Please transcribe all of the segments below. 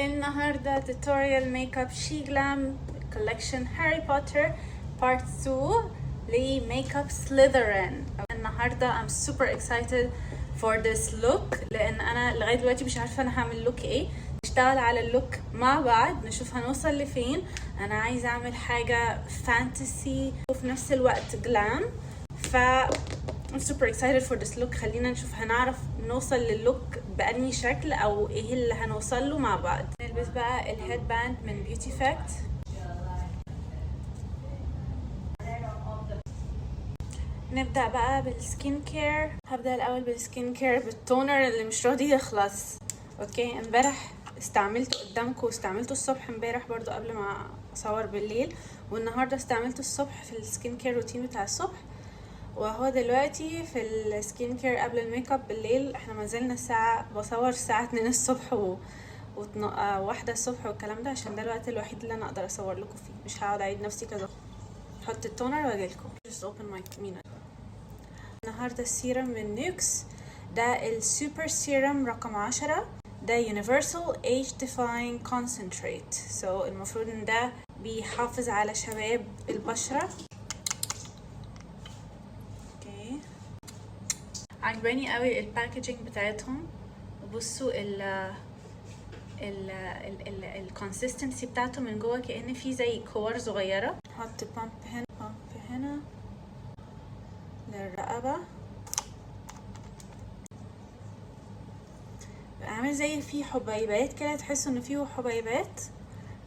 النهاردة توتوريال ميك اب شي جلام كولكشن هاري بوتر بارت 2 لميك اب سليذرين. النهاردة I'm super excited for this look لأن أنا لغاية دلوقتي مش عارفة أنا هعمل لوك إيه. نشتغل على اللوك مع بعض نشوف هنوصل لفين. أنا عايزة أعمل حاجة فانتسي وفي نفس الوقت جلام، I'm super excited for this look. خلينا نشوف هنعرف نوصل لللوك بأني شكل أو إيه اللي هنوصل له مع بعض. نلبس بقى الهيد باند من بيوتي فاكت. نبدأ بقى بالسكين كير. هبدأ الأول بالسكين كير بالتونر اللي مش راضي يخلص. اوكي، امبارح استعملته قدامكم واستعملته الصبح امبارح برضو قبل ما اصور بالليل، والنهارده استعملته الصبح في السكين كير روتين بتاع الصبح، وهو دلوقتي في السكين كير قبل الميك اب بالليل. احنا ما زلنا الساعه بصور الساعه 2 الصبح واحدة الصبح والكلام ده، عشان ده الوقت الوحيد اللي انا اقدر اصور لكم فيه. مش هقعد اعيد نفسي كذا. احط التونر واجيلكم. just open my mina. النهارده السيرم من نيوكس، ده السوبر سيرم رقم 10. ده Universal Age Defying Concentrate. المفروض ان ده بيحافظ على شباب البشرة. اوكي، عجباني قوي الباكجينج بتاعتهم. بصوا الكونسيستنسي بتاعته من جوه، كأن في زي كور صغيرة. حط بامب هنا بامب هنا للرقبة، عامل زي فيه حبيبات كده، تحسوا ان فيه حبيبات،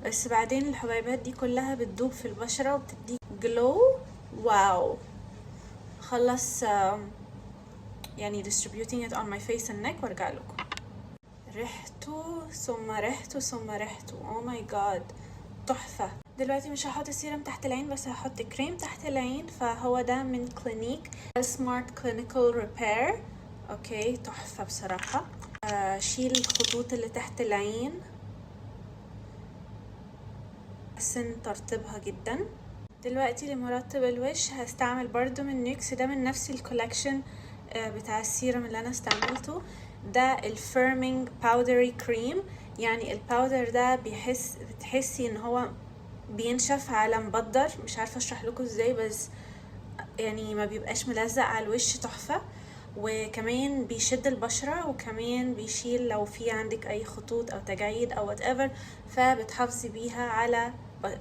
بس بعدين الحبيبات دي كلها بتدوب في البشرة وبتديك جلو. واو. خلص يعني distributing it on my face and neck وارجع لكم. ريحته ثم ريحته ثم ريحته، oh my god، تحفة. دلوقتي مش هحط السيرم تحت العين، بس هحط كريم تحت العين. فهو ده من كلينيك سمارت كلينيكال ريبير. اوكي، تحفة بصراحة. شيل الخطوط اللي تحت العين، حسن ترطيبها جدا. دلوقتي لمرطب الوش هستعمل برضو من نيوكس، ده من نفس الكولكشن بتاع السيرم اللي انا استعملته. ده الفيرمينج باودري كريم. يعني الباودر ده بتحسي ان هو بينشف على مبدر، مش عارفه اشرح لكم ازاي، بس يعني ما بيبقاش ملزق على الوش. تحفه. وكمان بيشد البشرة، وكمان بيشيل لو في عندك اي خطوط او تجاعيد او whatever، فبتحافظي بيها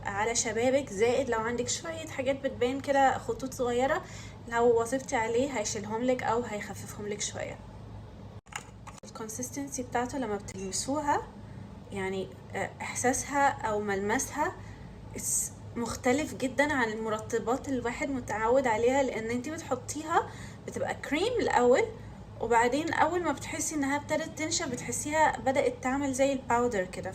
على شبابك. زائد لو عندك شوية حاجات بتبان كده، خطوط صغيرة، لو وظفتي عليه هيشيلهم لك او هيخففهم لك شوية. الكونسيستنسي بتاعته لما بتلمسوها، يعني احساسها او ملمسها مختلف جدا عن المرطبات اللي الواحد متعود عليها، لان انتي بتحطيها بتبقى كريم الاول، وبعدين اول ما بتحسي انها ابتدت تنشف بتحسيها بدأت تعمل زي الباودر كده.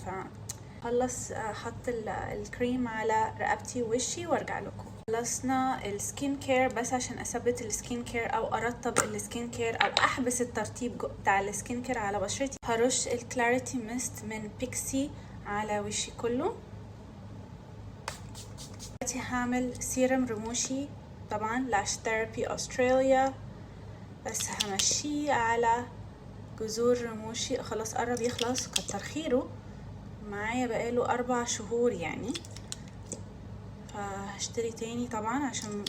خلص احط الكريم على رقبتي ووشي وارجع لكم. خلصنا السكين كير، بس عشان اثبت السكين كير او ارطب السكين كير او احبس الترطيب بتاع السكين كير على بشرتي، هرش الكلاريتي ميست من بيكسي على وشي كله. دلوقتي هعمل سيرم رموشي، طبعا لاش ثيرابي استراليا، بس همشيه على جذور رموشي. خلاص قرب يخلص، كتر خيره، معايا بقاله 4 شهور يعني. فهشتري تاني طبعا، عشان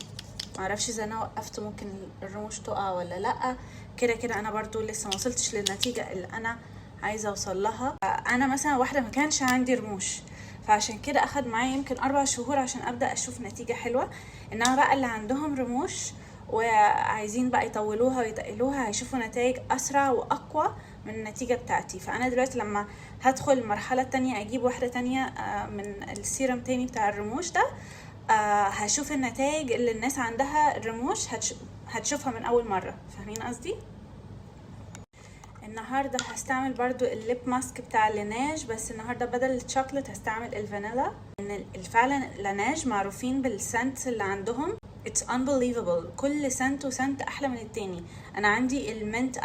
معرفش اذا انا وقفت ممكن الرموش تقع ولا لا. كده انا برضو لسه ما وصلتش للنتيجة اللي انا عايزة اوصل لها. انا مثلا واحدة ما كانش عندي رموش، فعشان كده اخد معايا يمكن 4 شهور عشان ابدأ اشوف نتيجة حلوة. انما بقى اللي عندهم رموش وعايزين بقى يطولوها ويتقلوها هيشوفوا نتائج اسرع واقوى من النتيجة بتاعتي. فانا دلوقتي لما هدخل المرحلة التانية اجيب واحدة تانية من السيرم تاني بتاع الرموش ده، هشوف النتائج اللي الناس عندها رموش هتشوفها من اول مرة. فاهمين قصدي؟ النهاردة هستعمل برضو الليب ماسك بتاع لاناج، بس النهاردة بدل الشوكولات هستعمل الفانيلا. ان فعلا لاناج معروفين بالسنت اللي عندهم، it's unbelievable. كل سنت وسنت احلى من التاني. انا عندي المنت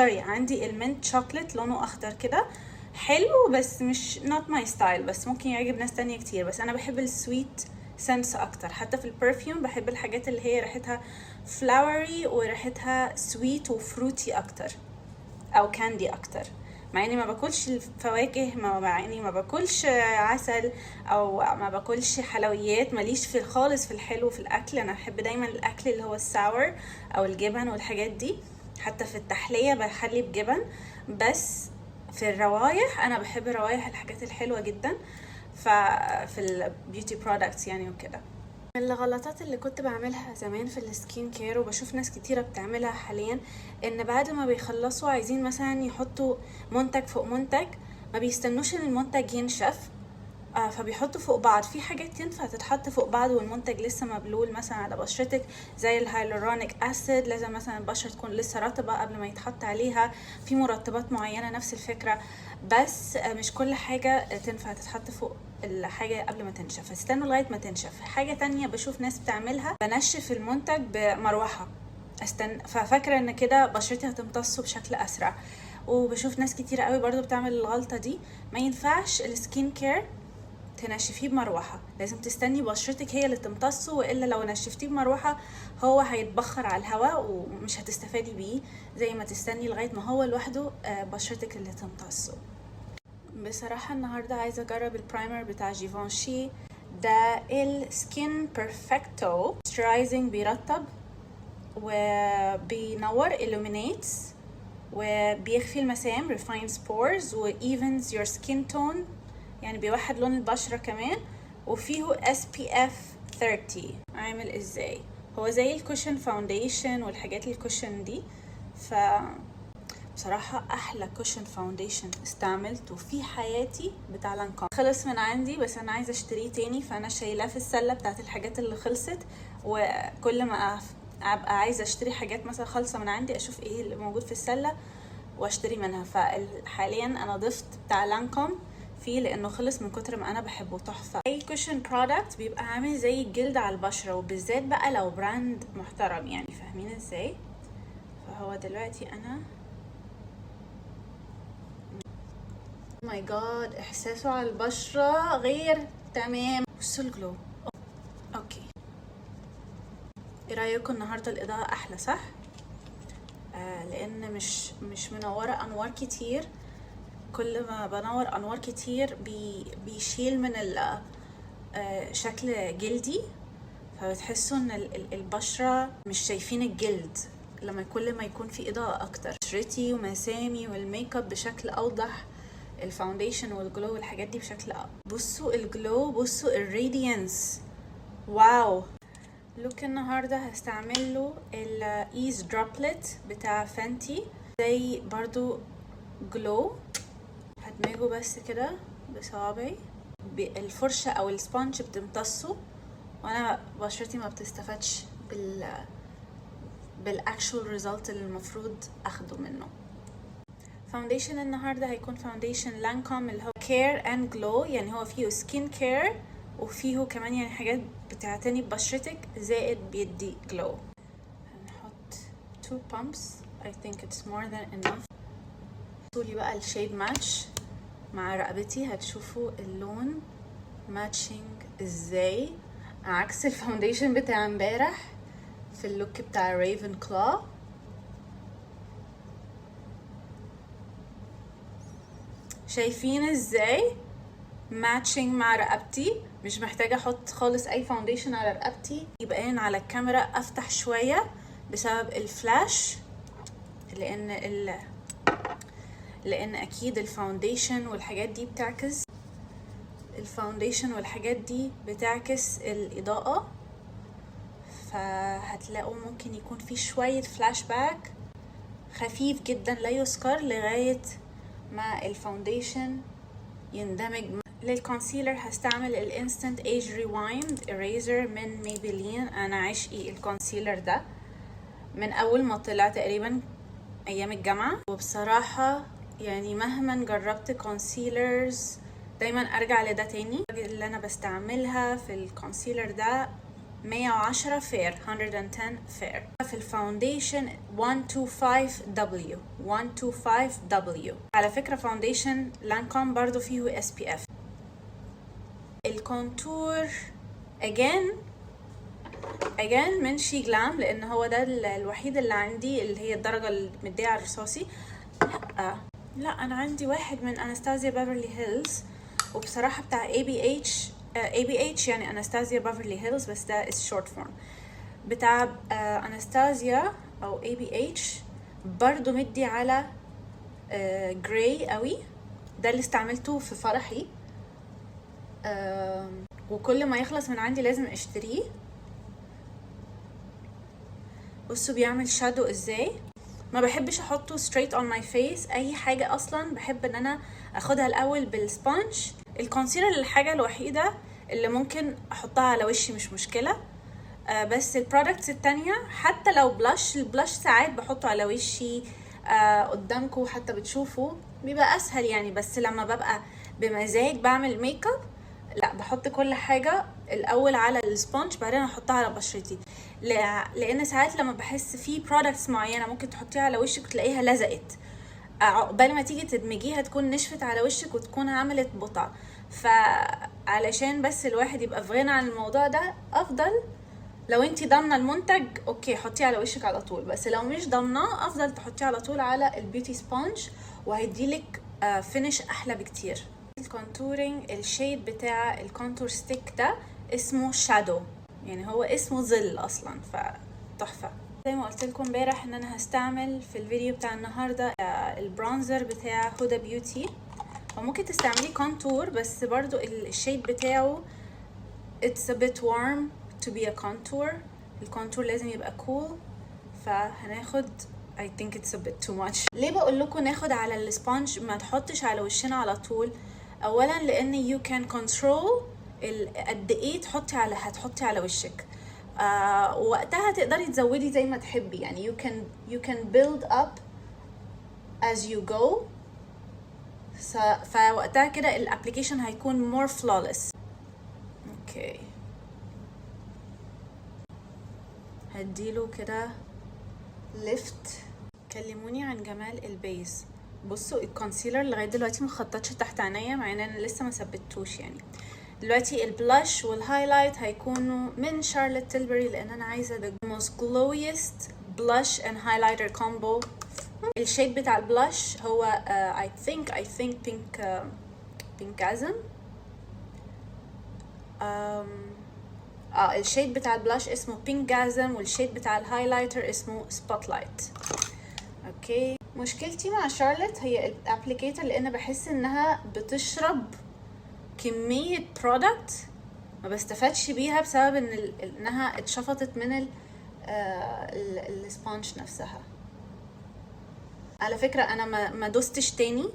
عندي المنت شوكولات لونه اخضر كده، حلو بس مش not my style، بس ممكن يعجب ناس تانية كتير. بس انا بحب السويت سنس اكتر. حتى في البرفيوم بحب الحاجات اللي هي ريحتها فلاوري وريحتها سويت وفروتي اكتر او كاندي اكتر. مع اني ما باكلش الفواكه، مع اني ما باكلش عسل او ما باكلش حلويات، ماليش في خالص في الحلو في الاكل. انا بحب دايما الاكل اللي هو الساور او الجبن والحاجات دي، حتى في التحلية بخلي بجبن. بس في الروايح انا بحب روايح الحاجات الحلوة جدا، في البيوتي برودكتس يعني وكده. الغلطات اللي كنت بعملها زمان في السكين كير وبشوف ناس كتيرة بتعملها حاليا، ان بعد ما بيخلصوا عايزين مثلا يحطوا منتج فوق منتج، ما بيستنوش ان المنتج ينشف، فبيحطوا فوق بعض. في حاجات ينفع تتحط فوق بعض والمنتج لسه مبلول مثلا على بشرتك، زي الهايلورونيك اسيد، لازم مثلا البشرة تكون لسه رطبة قبل ما يتحط عليها. في مرطبات معينة نفس الفكرة، بس مش كل حاجة تنفع تتحط فوق الحاجة قبل ما تنشف، استنوا لغاية ما تنشف. حاجة تانية بشوف ناس بتعملها، بنشف المنتج بمروحة، ففاكرة ان كده بشرتي هتمتصه بشكل اسرع. وبشوف ناس كتير قوي برضو بتعمل الغلطة دي. ما ينفعش السكين كير تنشفيه بمروحة، لازم تستني بشرتك هي اللي تمتصه، والا لو نشفتيه بمروحة هو هيتبخر على الهواء ومش هتستفادي بيه زي ما تستني لغاية ما هو لوحده بشرتك اللي تمتصه. بصراحة النهاردة عايزة اجرب البرايمر بتاع جيفانشي ده، السكين بيرفكتو مويسترايزنج، بيرطب وبينور illuminates وبيخفي المسام refines pores و evens your skin tone، يعني بيوحد لون البشرة كمان، وفيه SPF 30. عامل ازاي؟ هو زي الكوشن فاونديشن والحاجات الكوشن دي، بصراحة احلى كوشن فاونديشن استعملته في حياتي بتاع لانكوم. خلص من عندي بس انا عايزة اشتريه تاني، فانا شايلاه في السلة بتاعت الحاجات اللي خلصت، وكل ما ابقى عايزة اشتري حاجات مثلا خالصة من عندي اشوف ايه اللي موجود في السلة واشتري منها. فحاليا انا ضفت بتاع لانكوم فيه لانه خلص من كتر ما انا بحبه، تحفه. اي كوشن برودكت بيبقى عامل زي الجلد على البشره، وبالذات بقى لو براند محترم، يعني فاهمين ازاي؟ فهو دلوقتي انا ماي جاد احساسه على البشره غير تمام. بصوا الجلو. اوكي، ايه رايكم النهارده؟ الاضاءه احلى صح؟ لان مش منوره انوار كتير. كل ما بنور انوار كتير بيشيل من شكل جلدي، فبتحسوا ان البشرة مش شايفين الجلد لما كل ما يكون في اضاءة اكتر. بشرتي ومسامي والميك اب بشكل اوضح، الفاونديشن والجلو والحاجات دي بشكل بصوا الجلو، بصوا الراديانس، واو. لوك النهاردة هستعمل له الايز دروبلت بتاع فانتي، زي برضو جلو. هدمجه بس كده بصوابعي، الفرشة او السبونج بتمتصه، وانا بشرتي ما بتستفادش بالاكشوال ريزلت اللي المفروض اخده منه. فاونديشن النهارده هيكون فاونديشن لانكوم اللي هو كير اند جلو، يعني هو فيه سكين كير وفيه كمان يعني حاجات بتعتني ببشرتك زائد بيدي جلو. هنحط 2 pumps I think it's more than enough. طولي بقى الشيد ماتش مع رقبتي، هتشوفوا اللون ماتشنج ازاي، عكس الفاونديشن بتاع امبارح في اللوك بتاع ريفن كلا. شايفين ازاي ماتشنج مع رقبتي؟ مش محتاجة احط خالص اي فاونديشن على رقبتي. يبقى على الكاميرا افتح شوية بسبب الفلاش، لان اكيد الفاونديشن والحاجات دي بتعكس، الاضاءة، فهتلاقوا ممكن يكون في شوية فلاش باك خفيف جدا لا يذكر لغاية ما الفاونديشن يندمج. للكونسيلر هستعمل الانستنت ايج ريوايند اريزر من ميبلين. انا عشقي الكونسيلر ده من اول ما طلع تقريبا ايام الجامعة، وبصراحة يعني مهما جربت كونسيلرز دايما ارجع لده تاني. اللي انا بستعملها في الكونسيلر ده 110 فير، 110 فير. في الفاونديشن 125W. على فكرة فاونديشن لانكوم برضو فيه SPF. الكونتور again من شي جلام، لان هو ده الوحيد اللي عندي اللي هي الدرجة اللي مدية على الرصاصي. لا انا عندي واحد من انستازيا بيفرلي هيلز، وبصراحه بتاع ABH يعني انستازيا بيفرلي هيلز، بس ده is short form. بتاع انستازيا او ABH برضو مدي على جراي قوي، ده اللي استعملته في فرحي، وكل ما يخلص من عندي لازم اشتريه. بصوا بيعمل شادو ازاي. ما بحبش احطه straight on my face اي حاجه اصلا، بحب ان انا اخدها الاول بالسبونج. الكونسيلر الحاجه الوحيده اللي ممكن احطها على وشي مش مشكله، بس البرودكتس التانية حتى لو البلاش ساعات بحطه على وشي قدامكم حتى بتشوفوا بيبقى اسهل يعني، بس لما ببقى بمزاج بعمل ميك اب لا بحط كل حاجه الاول على السبونج بعدين احطها على بشرتي، لان ساعات لما بحس في برودكتس معينه ممكن تحطيها على وشك تلاقيها لزقت، عقبال ما تيجي تدمجيها تكون نشفت على وشك وتكون عملت بقع. فعلشان بس الواحد يبقى في غنى عن الموضوع ده، افضل لو انتي ضامنه المنتج اوكي حطيه على وشك على طول، بس لو مش ضامناه افضل تحطيه على طول على البيوتي سبونج وهيديلك فينش احلى بكتير. الكونتورينج الشيد بتاع الكونتور ستيك ده اسمه شادو، يعني هو اسمه ظل اصلا، فتحفه. زي ما قلت لكم امبارح ان انا هستعمل في الفيديو بتاع النهارده البرونزر بتاع هدى بيوتي، وممكن تستعملي كونتور بس برضو الشيد بتاعه it's a bit warm to be a contour. الكونتور لازم يبقى cool، فهناخد I think it's a bit too much. ليه بقول لكم ناخد على السبونج ما تحطش على وشنا على طول؟ اولا لان you can control قد ايه هتحطي على وشك، وقتها تقدري تزودي زي ما تحبي، يعني you can build up as you go، فوقتها كده الابليكيشن هيكون more flawless. اوكي هديله كده ليفت. كلموني عن جمال البيز. بصوا الكونسيلر لغايه دلوقتي مخططش تحت عينيا مع ان انا لسه ما ثبتوش يعني. دلوقتي البلاش والهايلايت هيكونوا من شارلوت تيلبري لان انا عايزه the most glowiest blush and highlighter combo. الشيد بتاع البلاش هو I think pinkasm. الشيد بتاع البلاش اسمه pinkasm والشيد بتاع الهايلايتر اسمه spotlight. اوكي مشكلتي مع شارلوت هي الابليكيتر لان بحس انها بتشرب كمية برودكت ما بستفادش بيها بسبب انها اتشفطت من السبونج نفسها. على فكرة انا ما دوستش تاني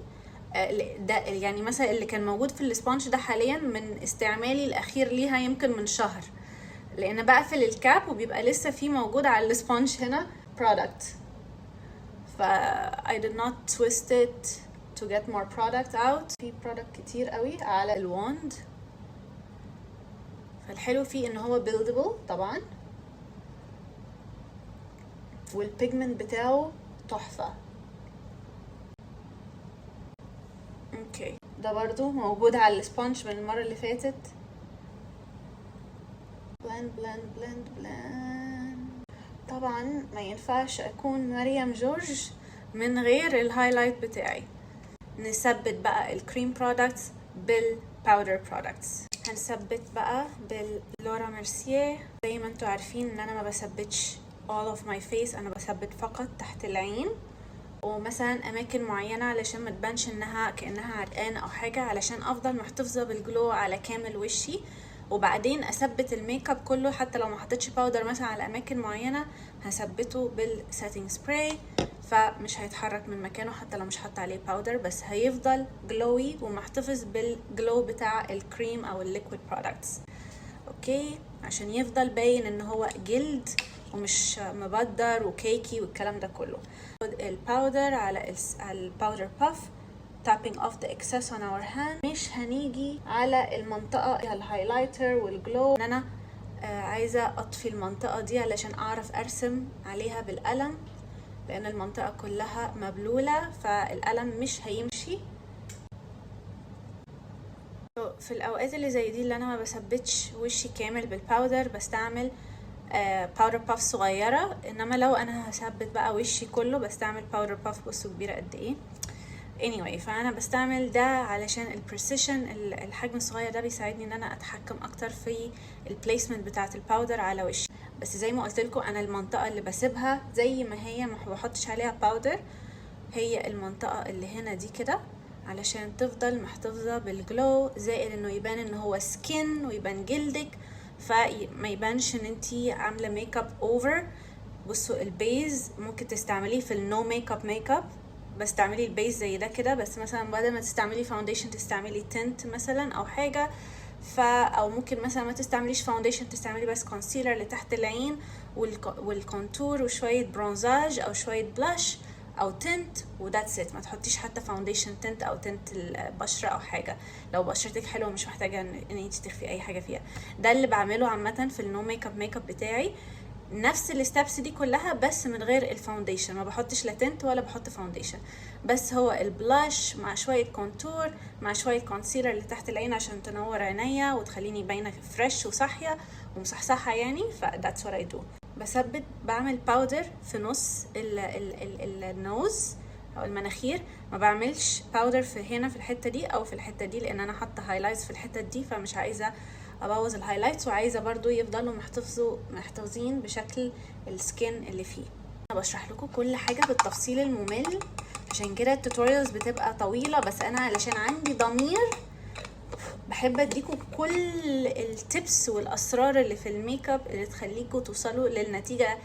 ده، يعني مثلا اللي كان موجود في السبونج ده حاليا من استعمالي الاخير ليها يمكن من شهر، لان بقفل الكاب وبيبقى لسه في موجود على السبونج هنا product، ف I did not twist it to get more product out. في product كتير قوي على الواند، فالحلو فيه ان هو buildable طبعا، والبيجمنت بتاعه تحفة. اوكي ده برضو موجود على السبونج من المرة اللي فاتت. blend blend blend blend. طبعا ما ينفعش اكون مريم جورج من غير الهايلايت بتاعي. نثبت بقى الكريم برودكتس بالباودر برودكتس. هنثبت بقى باللورا ميرسيه. زي ما انتوا عارفين ان انا ما بثبتش all of my face، انا بثبت فقط تحت العين ومثلا اماكن معينه علشان ما تبانش انها كانها عرقانه او حاجه، علشان افضل محتفظه بالجلو على كامل وشي. وبعدين اثبت الميك اب كله حتى لو ما حطيتش باودر مثلا على اماكن معينه هثبته بالسيتنج سبراي، فمش هيتحرك من مكانه حتى لو مش حاطه عليه باودر، بس هيفضل جلوي ومحتفظ بالجلو بتاع الكريم او الليكويد برودكتس. اوكي عشان يفضل باين ان هو جلد ومش مبدر وكيكي والكلام ده كله. الباودر على الباودر باف، tapping off the excess on our hand. مش هنيجي على المنطقة الهايلايتر والجلو، ان انا عايزة اطفي المنطقة دي علشان اعرف ارسم عليها بالقلم، لان المنطقة كلها مبلولة فالقلم مش هيمشي. في الاوقات اللي زي دي اللي انا ما بثبتش وشي كامل بالباودر بستعمل باودر باف صغيرة، انما لو انا هثبت بقى وشي كله بستعمل باودر باف. بصوا كبيرة قد ايه، anyway فانا بستعمل ده علشان البريسيشن، الحجم الصغير ده بيساعدني ان انا اتحكم اكتر في البليسمنت بتاعه الباودر على وشي. بس زي ما قلت لكم انا المنطقه اللي بسيبها زي ما هي، ما بحطش عليها باودر، هي المنطقه اللي هنا دي كده علشان تفضل محتفظه بالجلو، زائد انه يبان ان هو سكين ويبان جلدك، فما يبانش ان انتي عامله ميك اب اوفر. بصوا البيز ممكن تستعمليه في النو ميك اب، بس تعملي البيز زي ده كده، بس مثلا بدل ما تستعملي فاونديشن تستعملي تنت مثلا او حاجه، او ممكن مثلا ما تستعمليش فاونديشن، تستعملي بس كونسيلر لتحت العين والكونتور وشويه برونزاج او شويه بلاش او تنت وذاتس ات. ما تحطيش حتى فاونديشن تنت او تنت البشره او حاجه لو بشرتك حلوه مش محتاجه ان انت تخفي اي حاجه فيها. ده اللي بعمله عامه في النو ميك اب بتاعي، نفس الستبس دي كلها بس من غير الفاونديشن. ما بحطش لا تنت ولا بحط فاونديشن، بس هو البلاش مع شويه كونتور مع شويه كونسيلر اللي تحت العين عشان تنور عينيا وتخليني باينه فريش وصاحيه ومصحصحه يعني. فذاتس وات اي دو. بثبت، بعمل باودر في نص النوز او المناخير، ما بعملش باودر في هنا في الحته دي او في الحته دي لان انا حاطه هايلايتس في الحته دي، فمش عايزه ابوظ الهايلايتس وعايزه برضو يفضلوا محتفظين بشكل السكين اللي فيه. انا بشرح لكم كل حاجه بالتفصيل الممل، عشان كده التوتوريالز بتبقى طويله، بس انا علشان عندي ضمير بحب اديكم كل التيبس والاسرار اللي في الميك اب اللي تخليكم توصلوا للنتيجه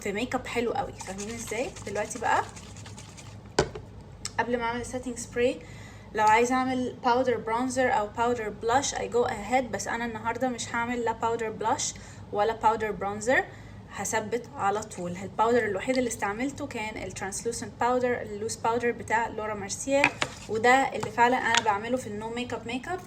في ميك اب حلو قوي. فاهمين ازاي؟ دلوقتي بقى قبل ما اعمل سيتنج سبراي، لو عايزه اعمل باودر برونزر او باودر بلاش اي جو اهيد، بس انا النهارده مش هعمل لا باودر بلاش ولا باودر برونزر، هثبت على طول. الباودر الوحيد اللي استعملته كان الترانسلوسنت باودر اللوز باودر بتاع لورا مارسيال، وده اللي فعلا انا بعمله في النو ميك اب.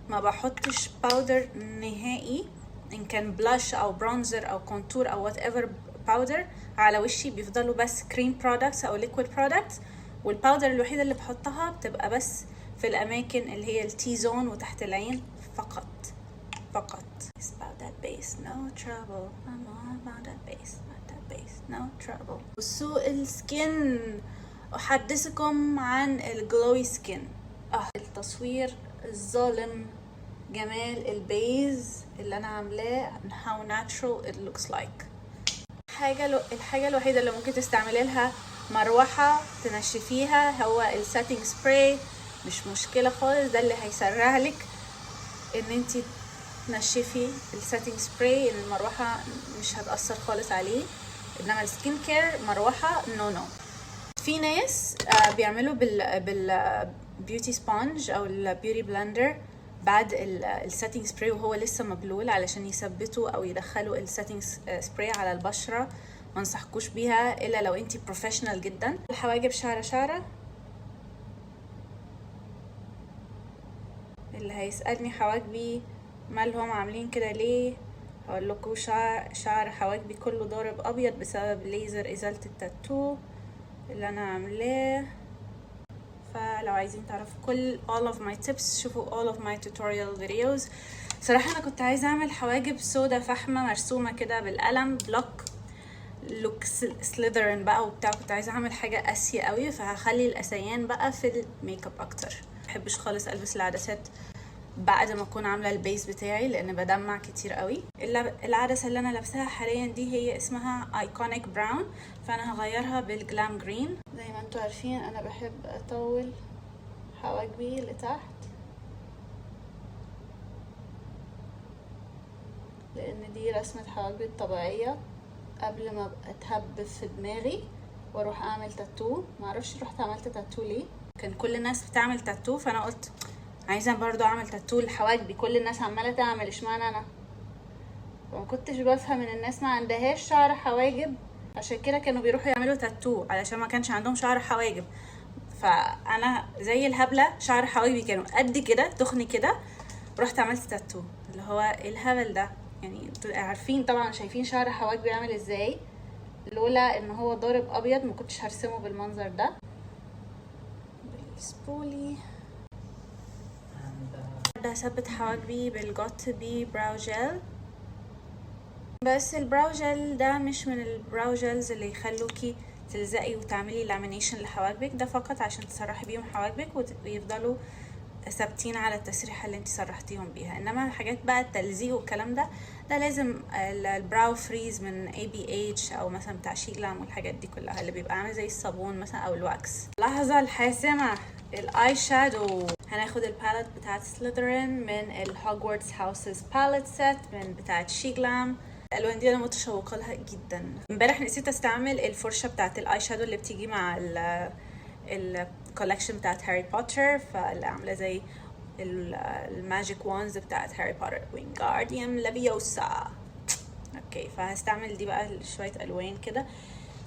ما بحطش باودر نهائي ان كان بلاش او برونزر او كونتور او وات ايفر باودر على وشي، بيفضلوا بس كريم برودكتس او ليكويد برودكتس، والباودر الوحيده اللي بحطها بتبقى بس في الاماكن اللي هي التي زون وتحت العين فقط. It's about that base, no trouble. I'm all about that base, about that base, no trouble. بصوا السكين، احدثكم عن الجلوي سكين. التصوير الظالم، جمال البيز اللي انا عاملاه، how natural it looks like. الحاجة الوحيدة اللي ممكن تستعملي لها مروحة تنشفيها هو السيتنج سبراي، مش مشكلة خالص، ده اللي هيسرع لك ان انتي تنشفي السيتنج سبراي، المروحة مش هتأثر خالص عليه. انما السكين كير مروحة نو. في ناس بيعملوا بالبيوتي سبونج او البيوتي بلندر بعد السيتنج سبراي وهو لسه مبلول علشان يثبتوا او يدخلوا السيتنج سبراي على البشره. ما انصحكوش بيها الا لو انتي بروفيشنال جدا. الحواجب شعره اللي هيسالني حواجبي مالهم عاملين كده ليه، هقول لكم شعر حواجبي كله ضارب ابيض بسبب ليزر ازاله التاتو اللي انا عاملاه. فلو عايزين تعرفوا كل all of my tips شوفوا all of my tutorial videos. صراحة انا كنت عايزة اعمل حواجب سودا فحمة مرسومة كده بالقلم بلوك لوك سليذرين بقى وبتاع، كنت عايزة اعمل حاجة قاسية قوي، فهخلي القسيان بقى في الميك اب اكتر. محبش خالص البس العدسات بعد ما اكون عامله البيس بتاعي لان بدمع كتير قوي. العدسه اللي انا لابساها حاليا دي هي اسمها ايكونيك براون، فانا هغيرها بالجلام جرين. زي ما انتوا عارفين انا بحب اطول حواجبي لتحت لان دي رسمه حواجبي الطبيعيه قبل ما اتهب في دماغي واروح اعمل تاتو. معرفش رحت عملت تاتو ليه، كان كل الناس بتعمل تاتو فانا قلت عايزه برضو اعمل تاتو لحواجبي، كل الناس عماله تعمل اشمعنى انا؟ فما كنتش بفهم ان الناس ما عندهاش شعر حواجب، عشان كده كانوا بيروحوا يعملوا تاتو علشان ما كانش عندهم شعر حواجب. فانا زي الهبله شعر حواجبي كانوا قد كده تخني كده، رحت عملت تاتو. اللي هو ايه الهبل ده يعني؟ عارفين طبعا شايفين شعر حواجبي عامل ازاي، لولا ان هو ضارب ابيض ما كنتش هرسمه بالمنظر ده. بالسبولي هثبت حواجبي بالجوت بي براو جيل. بس البراو جل ده مش من البراو جلز اللي يخلوكي تلزقي وتعملي لامينيشن لحواجبك، ده فقط عشان تسرحي بيهم حواجبك ويفضلوا ثابتين على التسريحه اللي انت سرحتيهم بيها. انما حاجات بقى التلزيق والكلام ده لازم البراو فريز من ABH او مثلا بتاع شيغلام والحاجات دي كلها اللي بيبقى عامل زي الصابون مثلا او الواكس. اللحظه الحاسمه، الاي شادو. هناخد الباليت بتاعت سليذرين من الهوجورتس هاوسز باليت سيت من بتاعت شيغلام. الالوان دي انا متشوقه لها جدا. امبارح نسيت استعمل الفرشه بتاعت الاي شادو اللي بتيجي مع الكولكشن بتاعت هاري بوتر، فاللي عامله زي الماجيك وانز بتاعت هاري بوتر، وينجارديوم لافيوسا. اوكي، فهستعمل دي بقى شويه الوان كده.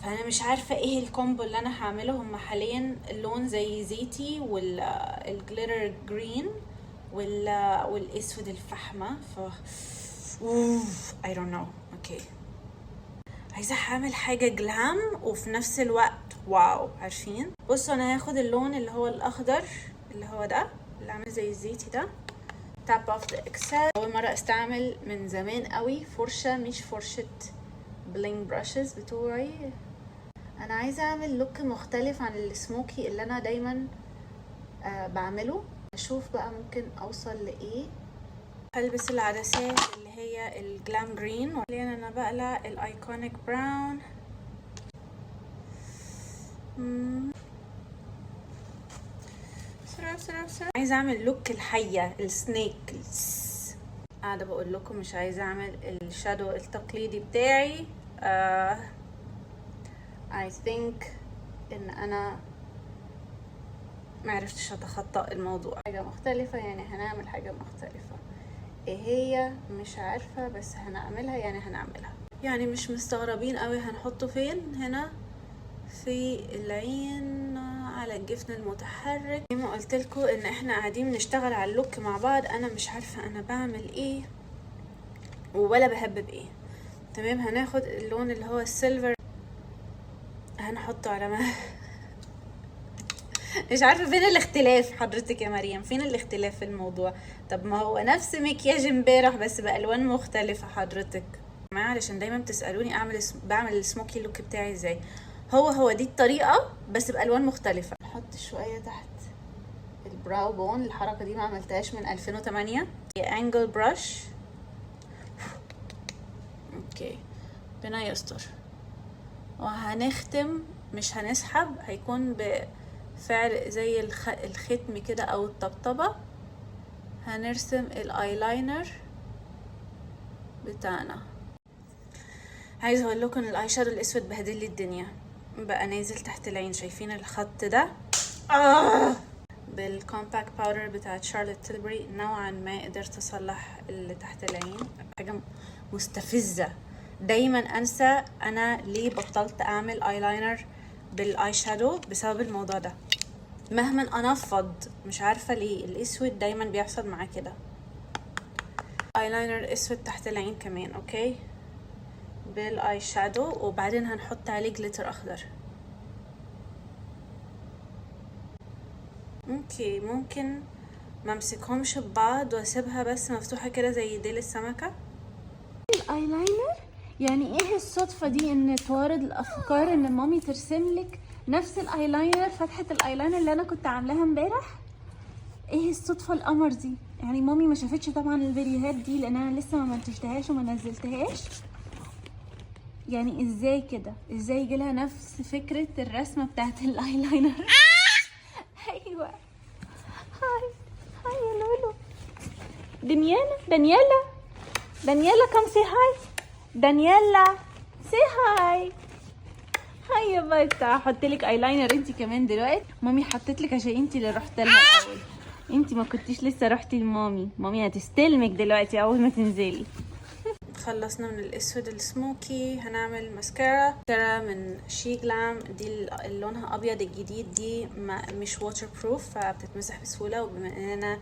فانا مش عارفه ايه الكومبو اللي انا هعمله. هم حاليا اللون زي زيتي والجليتر جرين والاسود الفحمه. ف I don't know. اوكي، عايزه اعمل حاجه جلام وفي نفس الوقت واو. عارفين؟ بصوا، انا هاخد اللون اللي هو الاخضر اللي هو ده اللي عامل زي الزيتي ده. تاب اوف ذا اكسس. اول مره استعمل من زمان قوي فرشه، مش فرشه بلينج براشز بتوعي. انا عايزه اعمل لوك مختلف عن السموكي اللي انا دايما بعمله. اشوف بقى ممكن اوصل لايه. هلبس العدسات اللي هي الجلام جرين، وحاليا انا بقلع الايكونيك براون. بسرعة. عايزه اعمل لوك الحيه السنيك. قاعده بقول لكم مش عايزه اعمل الشادو التقليدي بتاعي. I think ان انا معرفتش اتخطى الموضوع. حاجه مختلفه، يعني هنعمل حاجه مختلفه. ايه هي؟ مش عارفه، بس هنعملها. يعني مش مستغربين قوي. هنحطه فين؟ هنا في العين على الجفن المتحرك. زي ما قلت لكم ان احنا قاعدين نشتغل على اللوك مع بعض. انا مش عارفه انا بعمل ايه ولا بهبب ايه. تمام، هناخد اللون اللي هو السيلفر هنحطه على ما مش عارفه فين الاختلاف حضرتك يا مريم، فين الاختلاف في الموضوع؟ طب ما هو نفس مكياج امبارح بس بالوان مختلفه حضرتك. علشان دايما بتسالوني بعمل السموكي لوك بتاعي ازاي. هو دي الطريقه بس بالوان مختلفه. نحط شويه تحت البراو بون. الحركه دي ما عملتهاش من 2008. هي انجل براش. اوكي، ربنا يستر. وهنختم، مش هنسحب، هيكون بفعل زي الختم كده او الطبطبه. هنرسم الايلاينر بتاعنا. عايزه اقول لكم ان الاي شادو الاسود بهدل لي الدنيا، بقى نازل تحت العين. شايفين الخط ده؟ بالكومباكت باودر بتاعت شارلوت تيلبري نوعا ما قدرت اصلح اللي تحت العين. حاجه مستفزه. دايما انسى انا ليه بطلت اعمل ايلاينر بالاي شادو بسبب الموضوع ده. مهما انفض مش عارفه ليه الاسود دايما بيحصل معاه كده. ايلاينر اسود تحت العين كمان. اوكي، بالاي شادو، وبعدين هنحط عليه جليتر اخضر. اوكي، ممكن ما امسكهمش ببعض واسيبها بس مفتوحه كده زي ديل السمكه. الايلاينر، يعني ايه الصدفه دي ان توارد الافكار ان مامي ترسم لك نفس الايلاينر، فتحه الايلاينر اللي انا كنت عاملاها امبارح؟ ايه الصدفه القمر دي؟ يعني مامي ما شافتش طبعا الفيديوهات دي لان انا لسه ما منتجتهاش وما نزلتهاش. يعني ازاي كده؟ ازاي يجيلها نفس فكره الرسمه بتاعت الايلاينر؟ ايوه. هاي يا لولو. دانيالا كم سي هاي. دانيالا سي هاي. هاي يا بس هحط لك ايلاينر انت كمان دلوقتي. مامي حطت لك عشان انت اللي رحت لها الاول. انت ما كنتيش لسه رحتي لمامي. مامي هتستلمك دلوقتي اول ما تنزلي. خلصنا من الاسود السموكي. هنعمل ماسكارا من شيغلام. دي اللي لونها ابيض الجديد. دي مش ووتر بروف فبتتمسح بسهوله. وبما اننا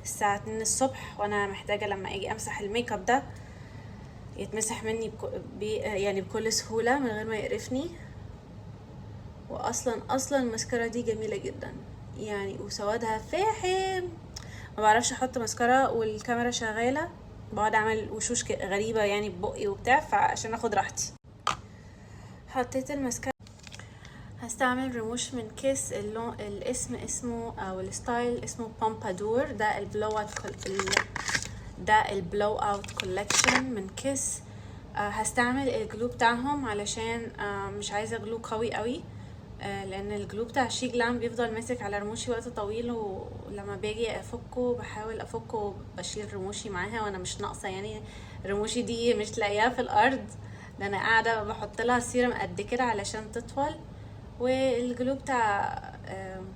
الساعه 2 الصبح وانا محتاجه لما اجي امسح الميك اب ده يتمسح مني يعني بكل سهوله من غير ما يقرفني. واصلا الماسكارا دي جميله جدا يعني، وسوادها فاحم. ما بعرفش احط ماسكارا والكاميرا شغاله بقعد اعمل وشوش غريبة يعني ببقي وبتاع، فعشان اخد راحتي. حطيت الماسكارا. هستعمل رموش من كيس، اللون الاسم اسمه او الستايل اسمه بومبادور. ده البلو اوت كولكشن من كيس. هستعمل الجلو بتاعهم علشان مش عايزه جلو قوي قوي، لان الجلو بتاع شي جلام بيفضل ماسك على رموشي وقت طويل، ولما باجي افكه بحاول افكه بشيل رموشي معاها، وانا مش ناقصه يعني رموشي دي مش لاقياها في الارض، ده انا قاعده بحط لها سيرم قد كده علشان تطول. والجلو بتاع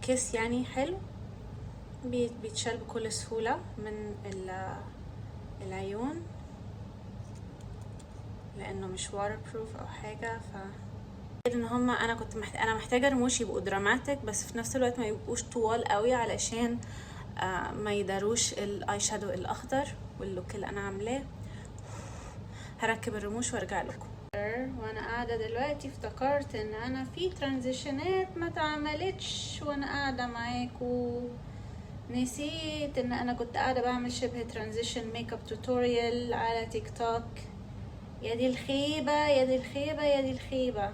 كيس يعني حلو، بيتشال بكل سهوله من العيون، لانه مش واتر بروف او حاجه. ان هما انا محتاجه رموش يبقوا دراماتيك، بس في نفس الوقت ما يبقوش طوال قوي علشان ما يداروش الاي شادو الاخضر واللوك اللي انا عاملاه. هركب الرموش وارجع لكم. وانا قاعده دلوقتي افتكرت ان انا في ترانزيشنات ما اتعملتش وانا قاعده معاكم. نسيت ان انا كنت قاعده بعمل شبه ترانزيشن ميك اب توتوريال على تيك توك. يا دي الخيبه يا دي الخيبه يا دي الخيبه،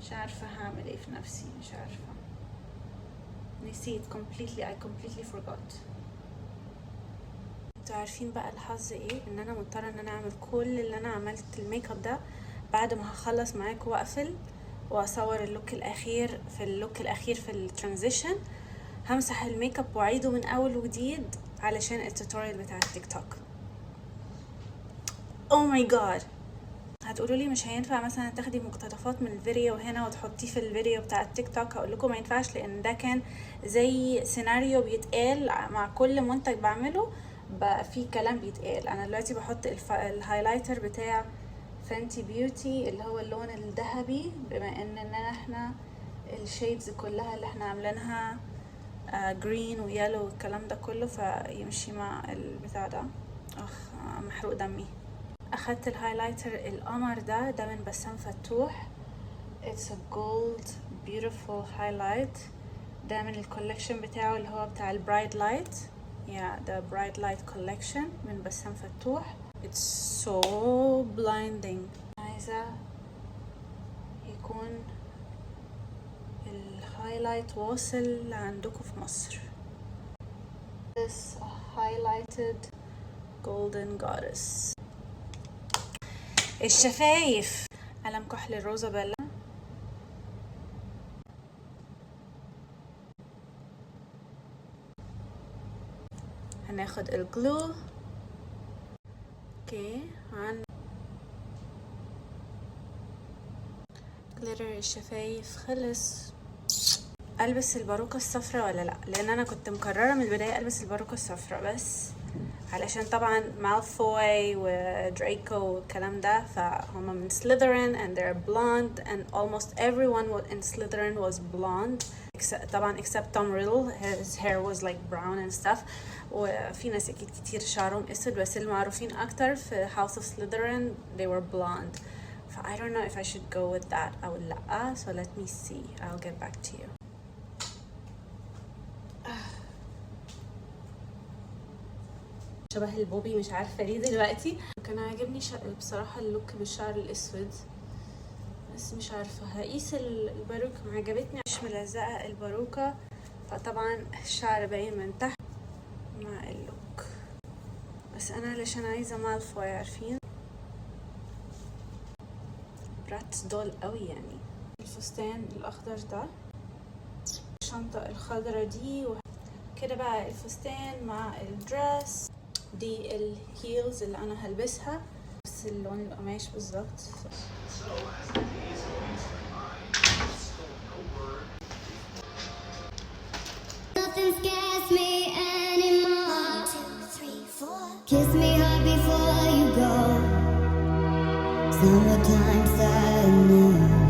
مش عارفه هعمل ايه في نفسي، مش عارفه، نسيت I completely forgot. انتوا عارفين بقى الحظ ايه؟ ان انا مضطره ان انا اعمل كل اللي انا عملت الميك اب ده بعد ما هخلص معاكم واقفل واصور اللوك الاخير في الترانزيشن. همسح الميك اب واعيده من اول وجديد علشان التوتوريال بتاع التيك توك. او ماي جاد، هتقولوا لي مش هينفع مثلا تاخدي مقتطفات من الفيديو هنا وتحطيه في الفيديو بتاع التيك توك. هقول لكم ما ينفعش، لان ده كان زي سيناريو بيتقال مع كل منتج بعمله، بقى في كلام بيتقال. انا دلوقتي بحط الهايلايتر بتاع فانتي بيوتي اللي هو اللون الذهبي، بما ان احنا الشيدز كلها اللي احنا عاملينها جرين ويالو والكلام ده كله، فيمشي مع البتاع ده. محروق دمي. اخدت الهايلايتر القمر ده من بسام فتوح. It's a gold beautiful highlight. ده من الكولكشن بتاعه اللي هو بتاع البرايت لايت. the bright light collection من بسام فتوح. It's so blinding. عايزة يكون الهايلايت واصل عندكم في مصر. This highlighted golden goddess. الشفايف قلم كحل الروزابيلا. هناخد الجلو. اوكي، جليتر الشفايف خلص. البس الباروكه الصفراء ولا لا؟ لان انا كنت مقرره من البدايه البس الباروكه الصفراء، بس علشان طبعا مالفوي ودرايكو والكلام ده فهم من Slytherin and they're blonde and almost everyone in Slytherin was blonde طبعا except Tom Riddle, his hair was like brown and stuff. وفي ناس اكيد كتير شعرهم اسود، بس المعروفين اكتر في House of Slytherin they were blonde. I don't know if I should go with that او لا, so let me see. I'll get back to you. شبه البوبي مش عارفه ليه دلوقتي. كان عاجبني بصراحه اللوك بالشعر الاسود، بس مش عارفه هقيس الباروكه. ما عجبتني، مش ملزقه الباروكه، فطبعا الشعر باين من تحت مع اللوك. بس انا علشان عايزه مالفوي، عارفين براتس دول قوي يعني. الفستان الاخضر ده، الشنطه الخضرا دي كده بقى. الفستان مع الدرس دي الهيلز اللي انا هلبسها، بس اللون القماش بالظبط. Nothing scares me anymore. 1, 2, 3, 4. Kiss me hard before you go. Summertime sadness.